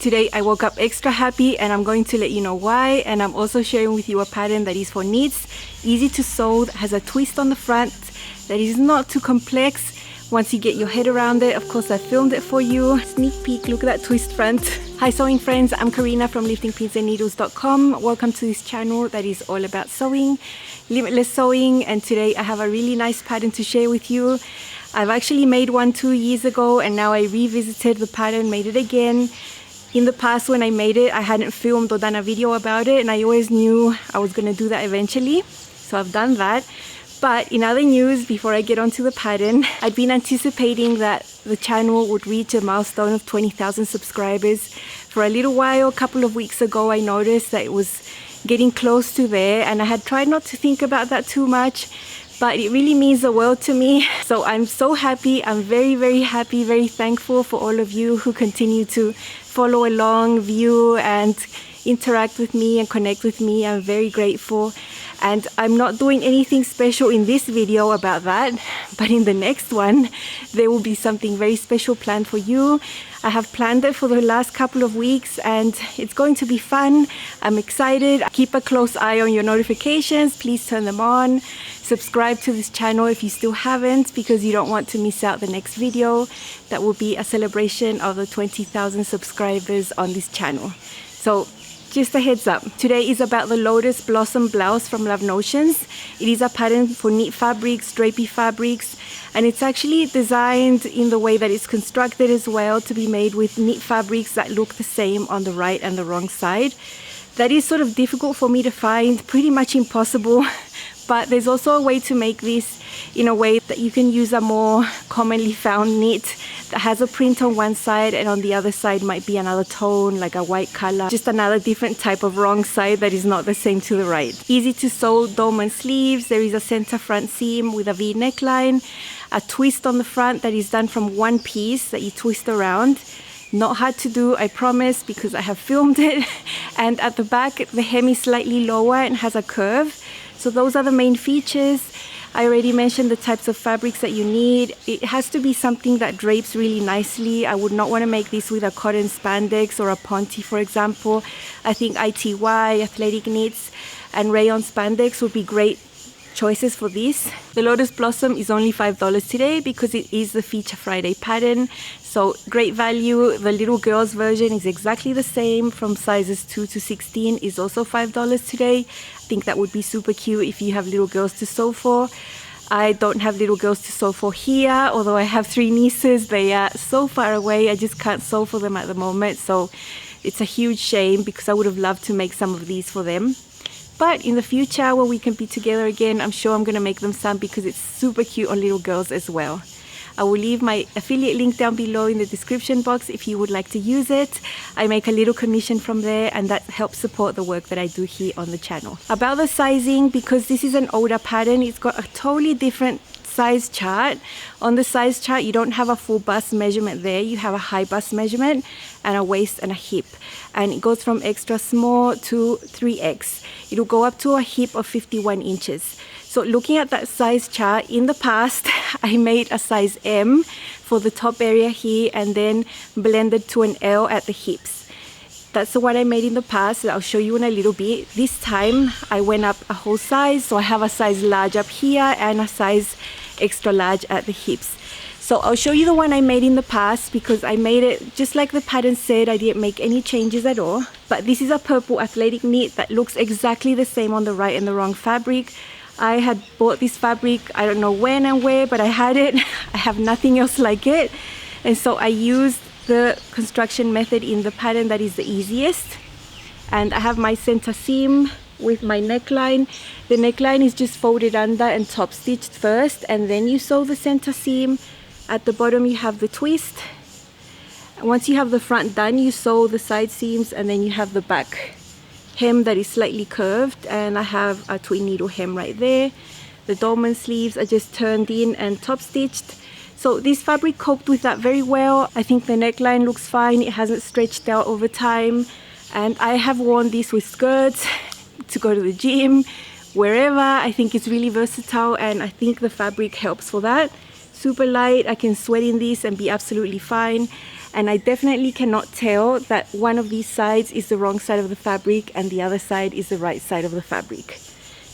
Today I woke up extra happy and I'm going to let you know why, and I'm also sharing with you a pattern that is for knits, easy to sew, has a twist on the front that is not too complex once you get your head around it. Of course I filmed it for you. Sneak peek, look at that twist front. Hi sewing friends, I'm Karina from liftingpinsandneedles.com. Welcome to this channel that is all about sewing, limitless sewing, and today I have a really nice pattern to share with you. I've actually made one 2 years ago and now I revisited the pattern, made it again. In the past when I made it, I hadn't filmed or done a video about it, and I always knew I was going to do that eventually. So I've done that. But in other news, before I get onto the pattern, I'd been anticipating that the channel would reach a milestone of 20,000 subscribers for a little while. A couple of weeks ago, I noticed that it was getting close to there, and I had tried not to think about that too much. But it really means the world to me. So I'm so happy. I'm very, very happy, very thankful for all of you who continue to follow along, view and interact with me and connect with me. I'm very grateful. And I'm not doing anything special in this video about that, but in the next one, there will be something very special planned for you. I have planned it for the last couple of weeks and it's going to be fun. I'm excited. Keep a close eye on your notifications. Please turn them on. Subscribe to this channel if you still haven't, because you don't want to miss out the next video. That will be a celebration of the 20,000 subscribers on this channel. So just a heads up, today is about the Lotus Blossom blouse from Love Notions. It is a pattern for knit fabrics, drapey fabrics, and it's actually designed in the way that it's constructed as well to be made with knit fabrics that look the same on the right and the wrong side. That is sort of difficult for me to find, pretty much impossible. But there's also a way to make this in a way that you can use a more commonly found knit that has a print on one side and on the other side might be another tone, like a white color, just another different type of wrong side that is not the same to the right. Easy to sew dolman sleeves. There is a center front seam with a V neckline, a twist on the front that is done from one piece that you twist around. Not hard to do, I promise, because I have filmed it. And at the back, the hem is slightly lower and has a curve. So those are the main features. I already mentioned the types of fabrics that you need. It has to be something that drapes really nicely. I would not want to make this with a cotton spandex or a ponte, for example. I think ITY, athletic knits, and rayon spandex would be great choices for this. The Lotus Blossom is only $5 today because it is the Feature Friday pattern. So great value. The little girls version is exactly the same, from sizes 2 to 16, is also $5 today. I think that would be super cute if you have little girls to sew for. I don't have little girls to sew for here, although I have 3 nieces. They are so far away, I just can't sew for them at the moment. So it's a huge shame because I would have loved to make some of these for them. But in the future, when we can be together again, I'm sure I'm going to make them some because it's super cute on little girls as well. I will leave my affiliate link down below in the description box if you would like to use it. I make a little commission from there and that helps support the work that I do here on the channel. About the sizing, because this is an older pattern, it's got a totally different size chart. On the size chart, you don't have a full bust measurement there. You have a high bust measurement and a waist and a hip. And it goes from extra small to 3X. It'll go up to a hip of 51 inches. So looking at that size chart, in the past, I made a size M for the top area here and then blended to an L at the hips. That's what I made in the past. I'll show you in a little bit. This time, I went up a whole size. So I have a size large up here and a size extra large at the hips. So I'll show you the one I made in the past because I made it just like the pattern said. I didn't make any changes at all. But this is a purple athletic knit that looks exactly the same on the right and the wrong fabric. I had bought this fabric, I don't know when and where, but I had it. I have nothing else like it. And so I used the construction method in the pattern that is the easiest. And I have my center seam with my neckline. The neckline is just folded under and top stitched first, and then you sew the center seam. At the bottom you have the twist. Once you have the front done, you sew the side seams, and then you have the back hem that is slightly curved, and I have a twin needle hem right there. The dolman sleeves are just turned in and top stitched. So this fabric coped with that very well. I think the neckline looks fine. It hasn't stretched out over time, and I have worn this with skirts to go to the gym, wherever. I think it's really versatile and I think the fabric helps for that. Super light, I can sweat in this and be absolutely fine. and I definitely cannot tell that one of these sides is the wrong side of the fabric and the other side is the right side of the fabric.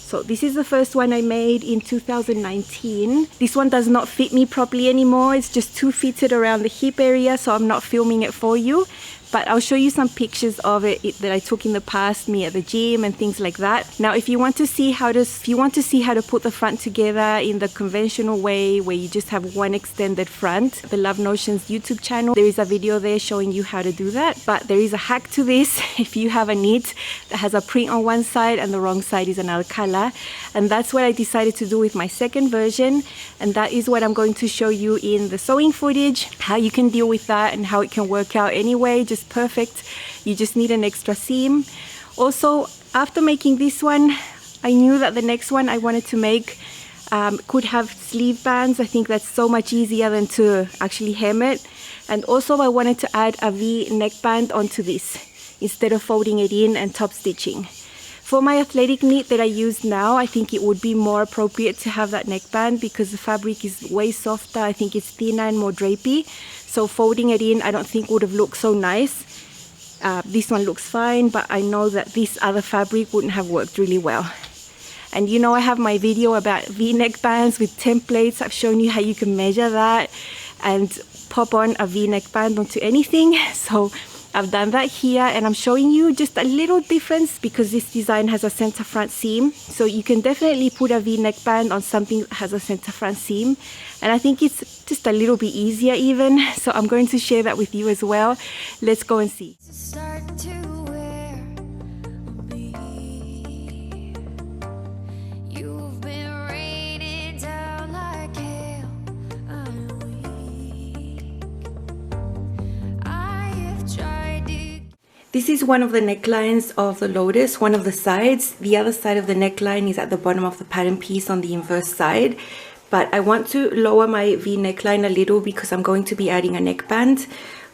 So this is the first one I made in 2019. This one does not fit me properly anymore. It's just too fitted around the hip area, so I'm not filming it for you. But I'll show you some pictures of it that I took in the past, me at the gym and things like that. Now, if you want to see how to put the front together in the conventional way, where you just have one extended front, the Love Notions YouTube channel, there is a video there showing you how to do that. But there is a hack to this. If you have a knit that has a print on one side and the wrong side is another color, and that's what I decided to do with my second version, and that is what I'm going to show you in the sewing footage, how you can deal with that and how it can work out anyway. Just perfect. You just need an extra seam. Also, after making this one, I knew that the next one I wanted to make could have sleeve bands. I think that's so much easier than to actually hem it. And also I wanted to add a V neckband onto this instead of folding it in and top stitching. For my athletic knit that I use now, I think it would be more appropriate to have that neckband because the fabric is way softer. I think it's thinner and more drapey. So folding it in, I don't think would have looked so nice. This one looks fine, but I know that this other fabric wouldn't have worked really well. And you know, I have my video about V-neck bands with templates. I've shown you how you can measure that and pop on a V-neck band onto anything. So I've done that here, and I'm showing you just a little difference because this design has a center front seam. So you can definitely put a V-neck band on something that has a center front seam. And I think it's just a little bit easier even. So I'm going to share that with you as well. Let's go and see. This is one of the necklines of the Lotus, one of the sides. The other side of the neckline is at the bottom of the pattern piece on the inverse side. But I want to lower my V neckline a little because I'm going to be adding a neckband.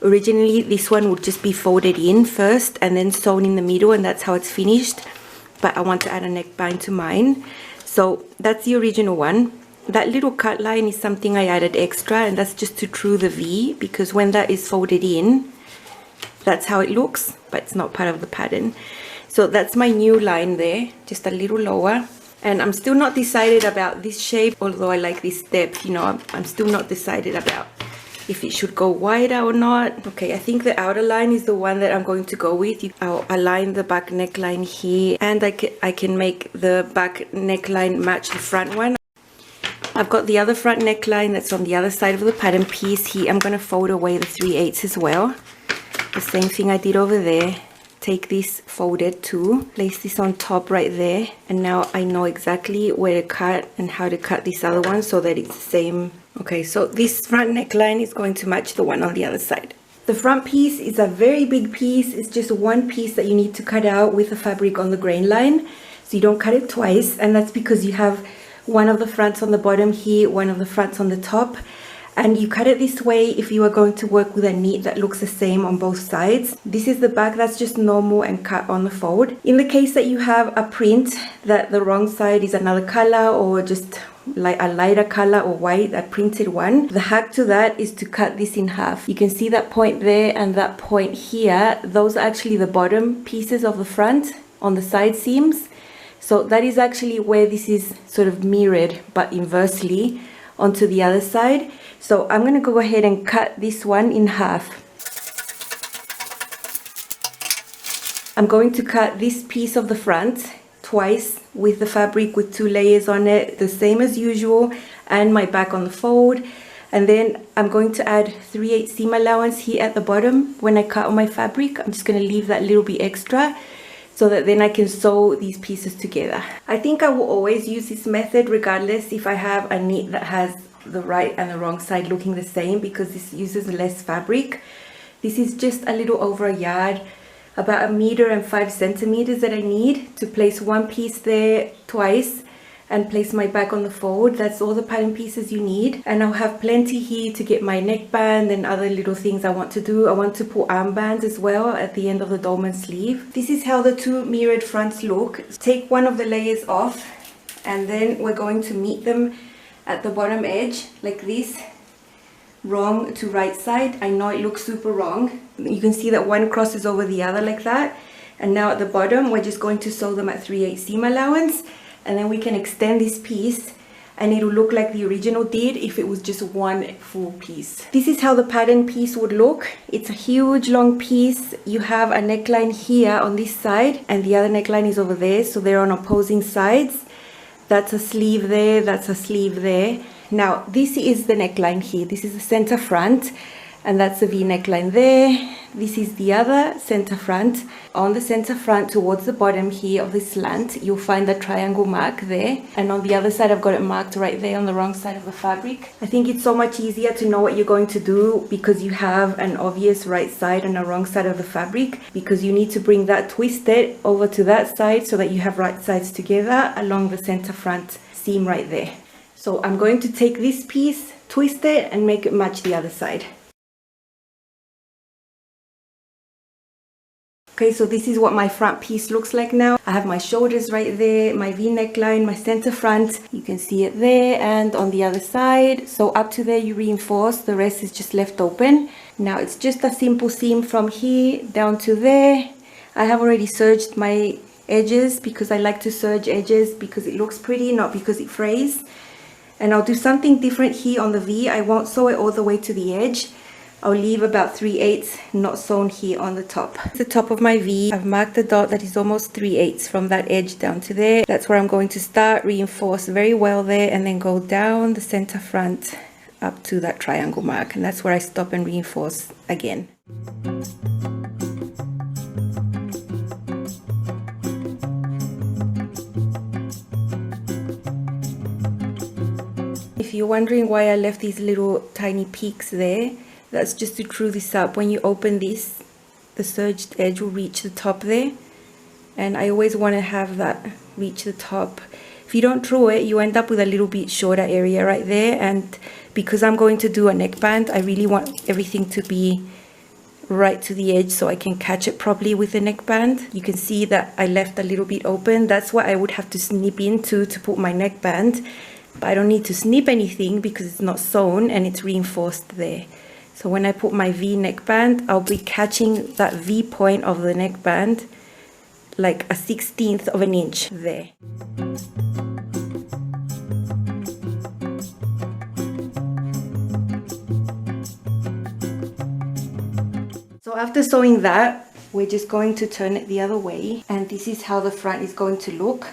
Originally, this one would just be folded in first and then sewn in the middle, and that's how it's finished. But I want to add a neckband to mine. So that's the original one. That little cut line is something I added extra, and that's just to true the V, because when that is folded in, that's how it looks, but it's not part of the pattern. So that's my new line there, just a little lower. And I'm still not decided about this shape, although I like this depth, you know, I'm still not decided about if it should go wider or not. Okay, I think the outer line is the one that I'm going to go with. I'll align the back neckline here, and I can make the back neckline match the front one. I've got the other front neckline that's on the other side of the pattern piece here. I'm going to fold away the 3/8 as well. The same thing I did over there. Take this folded too, place this on top right there, and now I know exactly where to cut and how to cut this other one so that it's the same. Okay, so this front neckline is going to match the one on the other side. The front piece is a very big piece. It's just one piece that you need to cut out with the fabric on the grain line, so you don't cut it twice, and that's because you have one of the fronts on the bottom here, one of the fronts on the top. And you cut it this way if you are going to work with a knit that looks the same on both sides. This is the back, that's just normal and cut on the fold. In the case that you have a print that the wrong side is another color or just like a lighter color or white, a printed one, the hack to that is to cut this in half. You can see that point there and that point here. Those are actually the bottom pieces of the front on the side seams. So that is actually where this is sort of mirrored but inversely onto the other side. So I'm going to go ahead and cut this one in half. I'm going to cut this piece of the front twice with the fabric with 2 layers on it, the same as usual, and my back on the fold. And then I'm going to add 3/8 seam allowance here at the bottom when I cut on my fabric. I'm just going to leave that little bit extra so that then I can sew these pieces together. I think I will always use this method regardless if I have a knit that has the right and the wrong side looking the same, because this uses less fabric. This is just a little over a yard, about 1 meter and 5 centimeters that I need to place one piece there twice and place my back on the fold. That's all the pattern pieces you need, and I'll have plenty here to get my neckband and other little things I want to do. I want to put armbands as well at the end of the dolman sleeve. This is how the 2 mirrored fronts look. Take one of the layers off, and then we're going to meet them at the bottom edge like this wrong to right side. I know it looks super wrong. You can see that one crosses over the other like that. And now at the bottom, we're just going to sew them at 3/8 seam allowance, and then we can extend this piece and it'll look like the original did if it was just one full piece. This is how the pattern piece would look. It's a huge long piece. You have a neckline here on this side and the other neckline is over there, so they're on opposing sides. That's a sleeve there, that's a sleeve there. Now this is the neckline here. This is the center front, and that's the V neckline there. This is the other center front. On the center front towards the bottom here of the slant, you'll find the triangle mark there, and on the other side I've got it marked right there on the wrong side of the fabric. I think it's so much easier to know what you're going to do because you have an obvious right side and a wrong side of the fabric, because you need to bring that twisted over to that side so that you have right sides together along the center front seam right there. So I'm going to take this piece, twist it and make it match the other side. Okay, so this is what my front piece looks like now. I have my shoulders right there, my V neckline, my center front. You can see it there and on the other side. So up to there you reinforce, the rest is just left open. Now it's just a simple seam from here down to there. I have already serged my edges because I like to serge edges because it looks pretty, not because it frays. And I'll do something different here on the V. I won't sew it all the way to the edge. I'll leave about 3/8 not sewn here on the top. The top of my V, I've marked a dot that is almost 3/8 from that edge down to there. That's where I'm going to start, reinforce very well there, and then go down the center front up to that triangle mark. And that's where I stop and reinforce again. If you're wondering why I left these little tiny peaks there, that's just to true this up. When you open this, the serged edge will reach the top there, and I always want to have that reach the top. If you don't true it, you end up with a little bit shorter area right there, and because I'm going to do a neckband, I really want everything to be right to the edge so I can catch it properly with the neckband. You can see that I left a little bit open. That's what I would have to snip into to put my neckband, but I don't need to snip anything because it's not sewn and it's reinforced there. So when I put my V neckband, I'll be catching that V point of the neckband like a 1/16 of an inch there. So after sewing that, we're just going to turn it the other way, and this is how the front is going to look.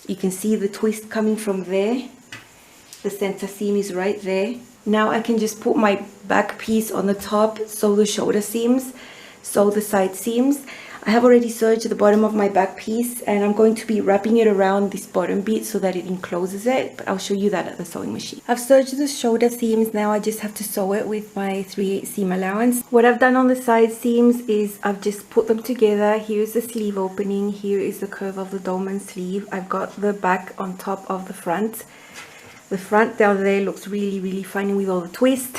You can see the twist coming from there. The center seam is right there. Now I can just put my back piece on the top, sew the shoulder seams, sew the side seams. I have already serged the bottom of my back piece, and I'm going to be wrapping it around this bottom bit so that it encloses it, but I'll show you that at the sewing machine. I've serged the shoulder seams. Now I just have to sew it with my 3/8 seam allowance. What I've done on the side seams is I've just put them together. Here's the sleeve opening, here is the curve of the dolman sleeve. I've got the back on top of the front. The front down there looks really fine with all the twist.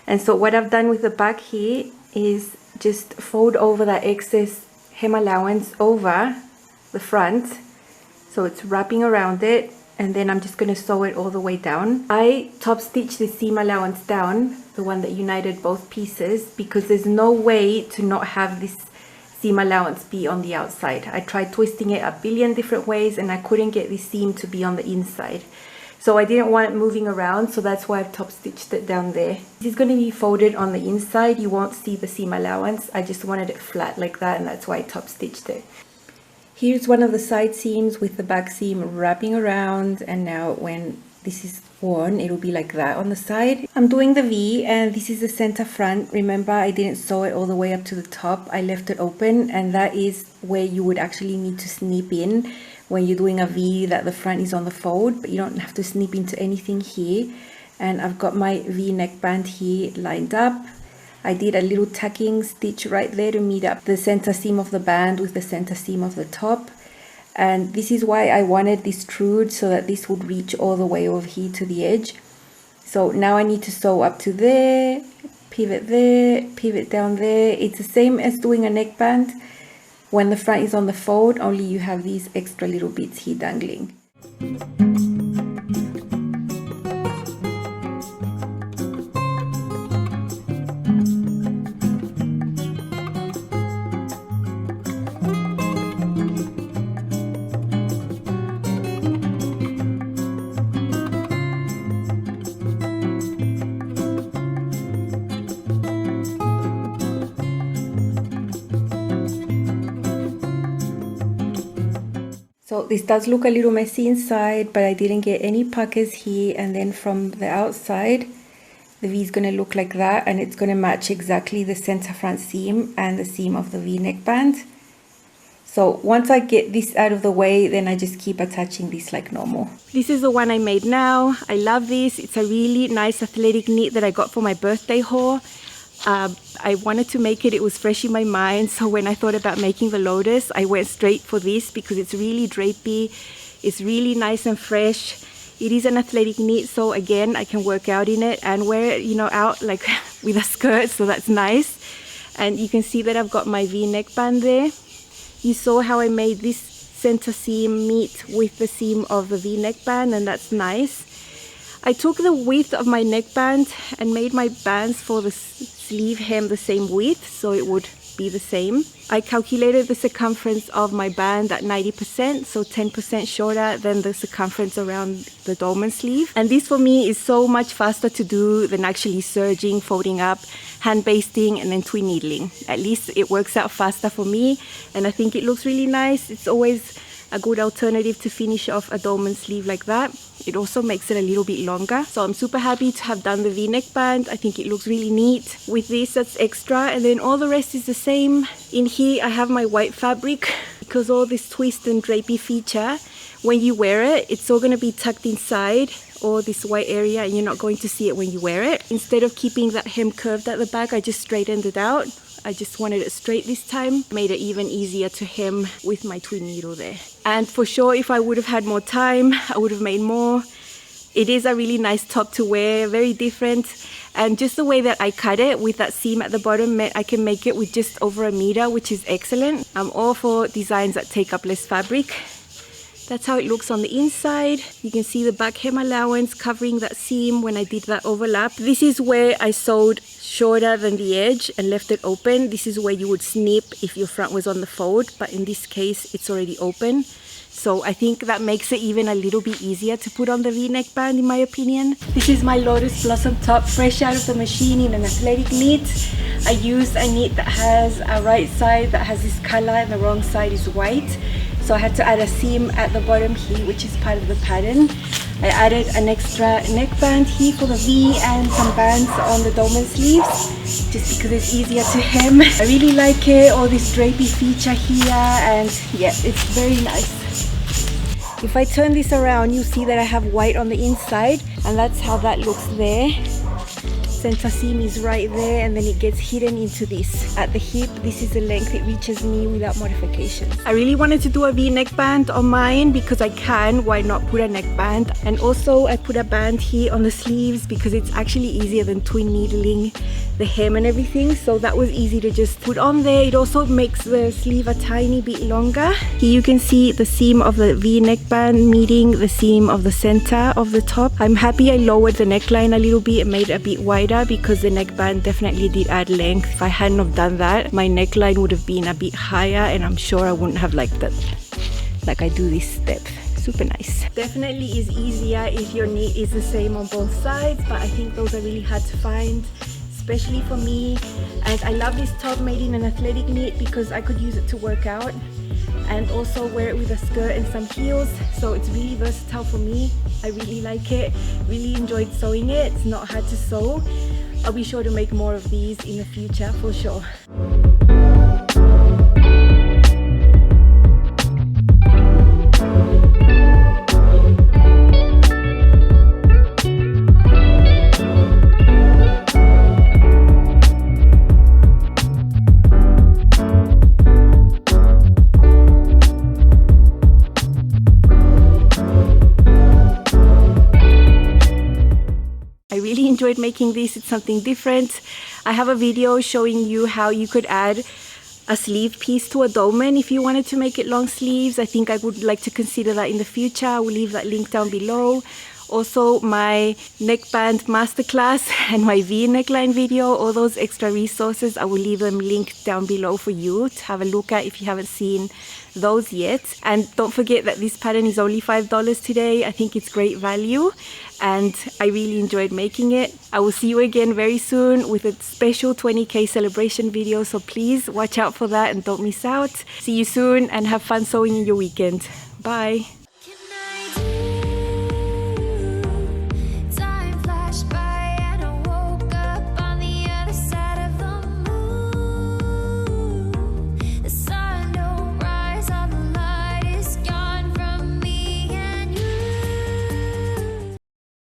And so what I've done with the back here is just fold over that excess hem allowance over the front, so it's wrapping around it, and then I'm just going to sew it all the way down. I top stitched the seam allowance down, the one that united both pieces, because there's no way to not have this seam allowance be on the outside. I tried twisting it a billion different ways and I couldn't get this seam to be on the inside. So I didn't want it moving around, so that's why I've top stitched it down there. This is going to be folded on the inside. You won't see the seam allowance. I just wanted it flat like that, and that's why I top stitched it. Here's one of the side seams with the back seam wrapping around, and now when this is worn, it'll be like that on the side. I'm doing the V, and this is the center front. Remember, I didn't sew it all the way up to the top. I left it open, and that is where you would actually need to snip in when you're doing a V, that the front is on the fold, but you don't have to snip into anything here. And I've got my V neckband here lined up. I did a little tacking stitch right there to meet up the center seam of the band with the center seam of the top. And this is why I wanted this trued, so that this would reach all the way over here to the edge. So now I need to sew up to there, pivot down there. It's the same as doing a neckband. When the front is on the fold, only you have these extra little bits here dangling. So this does look a little messy inside, but I didn't get any puckers here. And then from the outside, the V is going to look like that, and it's going to match exactly the center front seam and the seam of the V neckband. So once I get this out of the way, then I just keep attaching this like normal. This is the one I made now. I love this. It's a really nice athletic knit that I got for my birthday haul. I wanted to make it. It was fresh in my mind. So when I thought about making the Lotus, I went straight for this because it's really drapey. It's really nice and fresh. It is an athletic knit, so again, I can work out in it and wear it, you know, out like with a skirt, so that's nice. And you can see that I've got my V neckband there. You saw how I made this center seam meet with the seam of the V neckband, and that's nice. I took the width of my neckband and made my bands for the sleeve hem the same width, so it would be the same. I calculated the circumference of my band at 90%, so 10% shorter than the circumference around the dolman sleeve. And this for me is so much faster to do than actually serging, folding up, hand basting, and then twin needling. At least it works out faster for me, and I think it looks really nice. It's always a good alternative to finish off a dolman sleeve like that. It also makes it a little bit longer. So I'm super happy to have done the V-neck band. I think it looks really neat. With this, that's extra, and then all the rest is the same. In here, I have my white fabric because all this twist and drapey feature, when you wear it, it's all going to be tucked inside or this white area, and you're not going to see it when you wear it. Instead of keeping that hem curved at the back, I just straightened it out. I just wanted it straight this time. Made it even easier to hem with my twin needle there. And for sure, if I would have had more time, I would have made more. It is a really nice top to wear, very different. And just the way that I cut it with that seam at the bottom meant I can make it with just over 1 meter, which is excellent. I'm all for designs that take up less fabric. That's how it looks on the inside. You can see the back hem allowance covering that seam when I did that overlap. This is where I sewed shorter than the edge and left it open. This is where you would snip if your front was on the fold, but in this case it's already open. So I think that makes it even a little bit easier to put on the V-neck band, in my opinion. This is my Lotus Blossom top, fresh out of the machine in an athletic knit. I used a knit that has a right side that has this color and the wrong side is white. So I had to add a seam at the bottom here, which is part of the pattern. I added an extra neckband here for the V and some bands on the dolman sleeves, just because it's easier to hem. I really like it, all this drapey feature here, and yeah, it's very nice. If I turn this around, you see that I have white on the inside, and that's how that looks there. Center seam is right there, and then it gets hidden into this. At the hip, this is the length it reaches me without modifications. I really wanted to do a V-neck band on mine because I can. Why not put a neckband? And also I put a band here on the sleeves because it's actually easier than twin needling the hem and everything, so that was easy to just put on there. It also makes the sleeve a tiny bit longer. Here you can see the seam of the V-neck band meeting the seam of the center of the top. I'm happy I lowered the neckline a little bit and made it a bit wider because the neckband definitely did add length. If I hadn't have done that, my neckline would have been a bit higher, and I'm sure I wouldn't have liked that like I do this step. Super nice. Definitely is easier if your knit is the same on both sides, but I think those are really hard to find, especially for me. And I love this top made in an athletic knit because I could use it to work out and also wear it with a skirt and some heels, so it's really versatile for me. I really like it, really enjoyed sewing it. It's not hard to sew. I'll be sure to make more of these in the future for sure. Enjoyed making this. It's something different. I have a video showing you how you could add a sleeve piece to a dolman if you wanted to make it long sleeves. I think I would like to consider that in the future. I will leave that link down below. Also my neckband masterclass and my V neckline video, all those extra resources, I will leave them linked down below for you to have a look at if you haven't seen those yet. And don't forget that this pattern is only $5 today. I think it's great value and I really enjoyed making it. I will see you again very soon with a special 20k celebration video, so please watch out for that and don't miss out. See you soon and have fun sewing in your weekend. Bye.